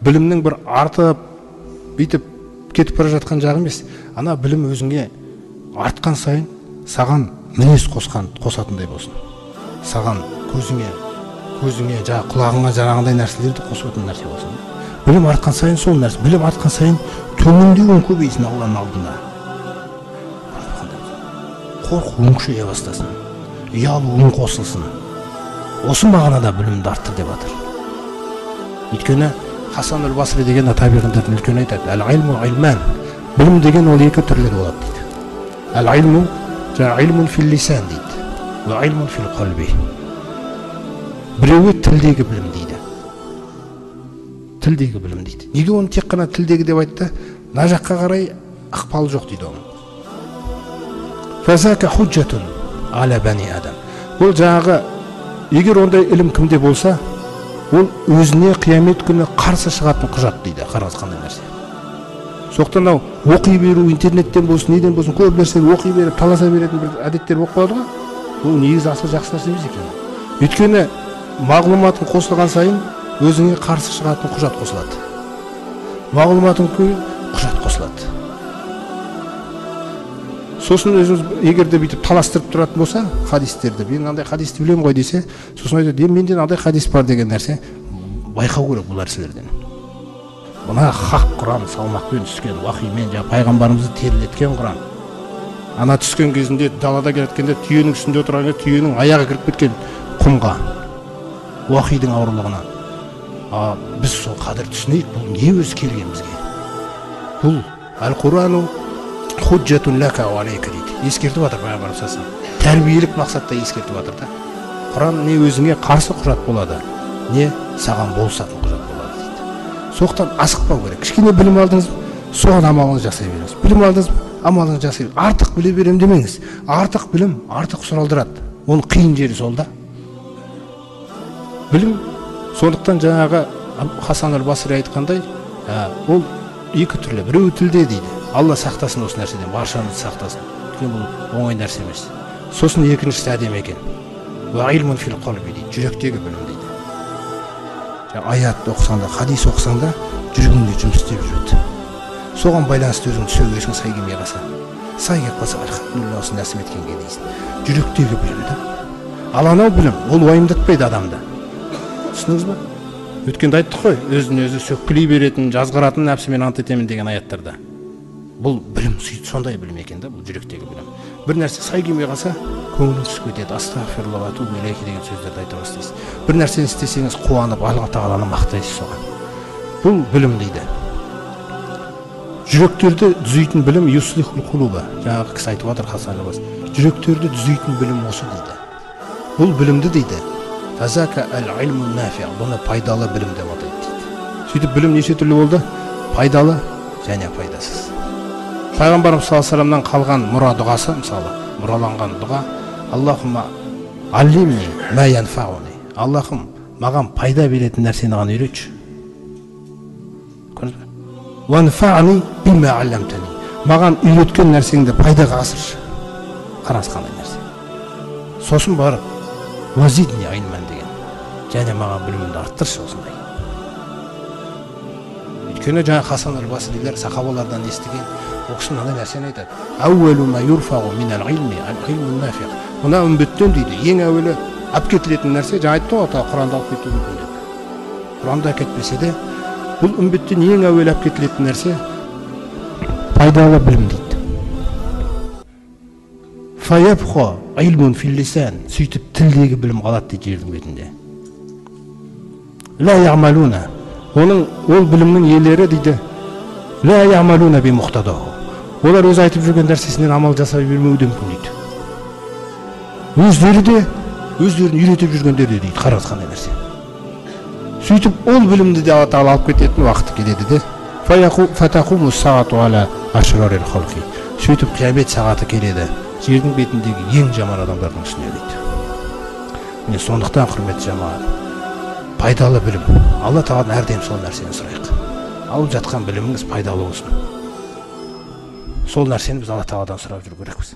білімнің бір артып бүйтіп кетіп бара жатқан жағы емес. Ана білім өзіңе артқан сайын саған мінез қосатындай болсын. Саған көзіңе, құлағыңа жарағандай нәрселерді қосатын нәрсе болсын. Білім артқан сайын сол нәрсе, білім артқан сайын төмендеуің көбейсін Алланың алдында. Қорқуың күшейе бастасын, ұялуың қосылсын. Осы мағынада білімді арттыр деп жатыр. Өйткені Хасан аль-Басри деген табиғаттардың үлкен айтады: "Әл-илму илман". Білім деген ол екі түрлі болады дейді. Әл-илму илмун фил-лисан дейді, ва илмун фил-қалби. Біреуі тілдегі білім дейді. Тілдегі білім дейді. Неге оны тек қана тілдегі деп айтты? Мына жаққа қарай ықпалы жоқ дейді оның. Фазака худжатун аля бани адам. Бұл жаңағы, егер ондай ілім кімде болса, ол өзіне қиямет күні қарсы шығатын құжат дейді. Қараңыз қандай нәрсе. Соқтан оқи беру, интернеттен болсын, неден болсын, көп нәрсені оқи беріп, таласа беретін бір әдеттер болып қалады ғой. Бұл негізі асыл жақсы нәрсе емес екен. Өйткені мағлұматың қосылған сайын өзіңе қарсы шығатын құжат қосылады. Мағлұматың көп, құжат қосылады. Сосын өзіңіз егерде бүйтіп таластырып тұратын болса, хадистерді, мен андай хадисті білем ғой десе, сосын айтады: "Менде андай хадис бар" деген нәрсе, байқау керек бұл нәрселерден. Мына хақ Құран салмақпен түскен, уахимен, пайғамбарымызды терілеткен Құран. Ана түскен кезінде далада келеткенде түйенің үстінде отырған, түйенің аяғы кіріп кеткен құмға, уахидің ауырлығынан. Біз сол қадір түсінейік, бұл не өзі келген бізге? Бұл Әл-Құрану худжатун лака ва алейка дейді. Ескертіп жатыр пайғамбарымыз саллаллаху алейхи ва саллям. Тәрбиелік мақсатта ескертіп жатыр да. Құран не өзіңе қарсы құжат болады, не саған болсатын құжат болады дейді. Соқтан асықпау керек. Кішкене білім алдыңыз, соған амалыңызды жасай беріңіз. Білім алдыңыз, амалыңызды жасай беріңіз. Артық біле берем демеңіз. Артық білім артық сұралдырады. Оның қиын жері сол да. Білім, сондықтан жаңағы Хасан аль-Басри айтқандай, ол екі түрлі. Біреуі тілде дейді. Алла сақтасын осы нәрседен, баршамызды сақтасын. Өйткені бұл оңай нәрсе емес. Сосын екіншісі әдемі екен. Ва илмун фил қалби дейді, жүректегі білім дейді. Аят оқысаңда, хадис оқысаңда, жүрегіңде жұмыс істеп жүреді. Соған байланысты өзің сөйлесің сай келмей қалса. Сай келіп қалса, альхамдулилля, осы нәсіп еткенге дейсің. Жүректегі білім да. Ал анау білім, ол уайымдатпайды адамды. Түсініңіз бе? Өткенде айттық қой, өзін өзі сөккілей беретін, жазғыратын нәпсімен ант етемін деген аяттарда. Бұл білім, сондай білім екен да, бұл жүректегі білім. Бір нәрсе сай келмей қалса, көңілің түсіп кетеді. Астағфирулла ва атубу илейхи деген сөздерді айта бастайсыз. Bir нәрсені істесеңіз қуанып, Алла Тағаланы мақтайсыз соған. Бұл білім дейді. Жүректерді түзейтін білім юслихул қулуба. Жаңағы кісі айтып отыр Хасан аль-Басри. Жүректерді түзейтін білім осы дейді. Бұл білімді дейді. Фазака аль-илмун нафи. Бұны пайдалы білім деп атайды дейді. Сөйтіп білім неше түрлі болды? Пайдалы және пайдасыз. Пайғамбарымыз саллаллаху алейхи ва салламнан қалған мұра дұғасы, мысалы, мұраланған дұға: Аллахумма аллимни ма янфауни. Аллахым, маған пайда беретін нәрсені ғана үйретші. Ванфани бима алламтани. Маған үйреткен нәрсеңді пайдаға асыршы. Қараңыз қандай нәрсе. Сосын барып вазидни илман деген. Және маған білімімді арттыршы осындай. Өйткені жаңа Хасан аль-Басрилер сахабалардан естіген, ол кісі мынандай нәрсені айтады: Әуелу ма юрфағу минал илми аль-илмун нафиғ. Мына үмбеттен дейді, ең әуелі алып кетілетін нәрсе, жаңа айтты ғой, Құранда алып кетуі мүмкін деп. Құранда кетпесе де, бұл үмбеттен ең әуелі алып кетілетін нәрсе пайдалы білім дейді. Фаябха илмун фил лисан. Сөйтіп тілдегі білім қалады дейді жердің бетінде. Ла яъмалуна. Ол білімнің иелері дейді, ла яъмалуна би муқтадаху. Олар өзі айтып жүрген нәрсесінен амал жасай бермеуі мүмкін дейді. Өздерін үйретіп жүргендер дейді. Қараңыз қандай нәрсе. Сөйтіп ол білімді де Алла Тағала алып кететін уақыты келеді де. Фатақуму саату ала ашрарил халқи. Сөйтіп қиямет сағаты келеді жердің бетіндегі ең жаман адамдардың үстіне дейді. Міне сондықтан құрметті жамағат, пайдалы білім. Алла Тағаладан әрдайым сол нәрсені сұрайық. Алып жатқан біліміңіз пайдалы болсын. Сол нәрсені біз Алла Тағаладан сұрап жүру керекпіз.